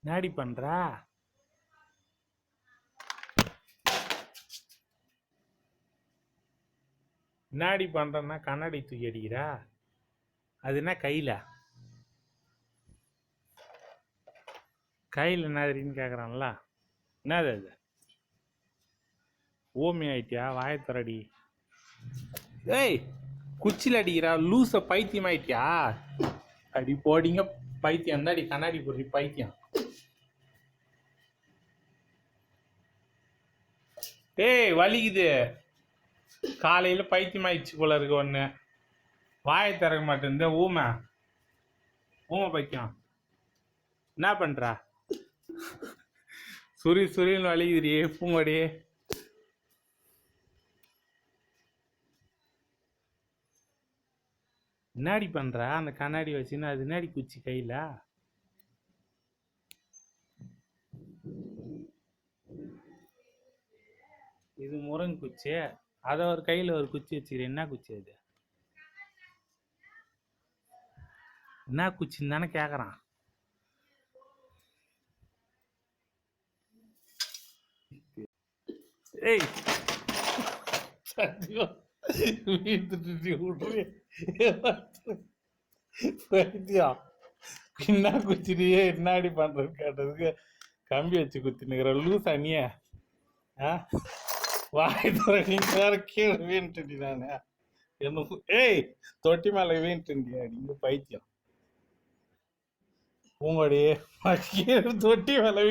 நாடி பண்றா நாடி பண்றன்னா கண்ணாடி தூக்கி அடிக்கிறா. அது என்ன கையில என்னதுன்னு கேக்குறான்ல. என்னது அது? ஓமி ஆயிட்டியா? வாயத்தரடி. ஏய், குச்சியில் அடிக்கிறா லூச. பைத்தியம் ஆயிட்டியா? அடி போடிங்க பைத்தியம் தான். அடி கண்ணாடி போடுறி பைத்தியம். ஏய், வலிக்குது. காலையில பைத்தியம் ஆயிடுச்சு போல இருக்கு. ஒன்று வாயை திறக்க மாட்டேன். ஊமை பைத்தியம் என்ன பண்றா? சுரின்னு வலிக்குதுடியே பூங்கோடி. என்னாடி பண்றா? அந்த கண்ணாடி வச்சுன்னு அது என்னாடி குச்சி கையில? இது முருங்கை குச்சி. அதை ஒரு கையில ஒரு குச்சி வச்சுக்கிறேன். என்ன குச்சி அது? என்ன குச்சின்னு தானே கேக்குறான். ஏய், என்ன குச்சிரியே என்னாடி பண்றது கேட்டதுக்கு கம்பி வச்சு குத்தினுக்கிற லூஸ் அணிய. வாய் வேற கீழே வீண்டி நானு என்ன. ஏய், தொட்டி மேல வீண்டி அடிங்க பைத்தியம். பூங்கோடி தொட்டி மேல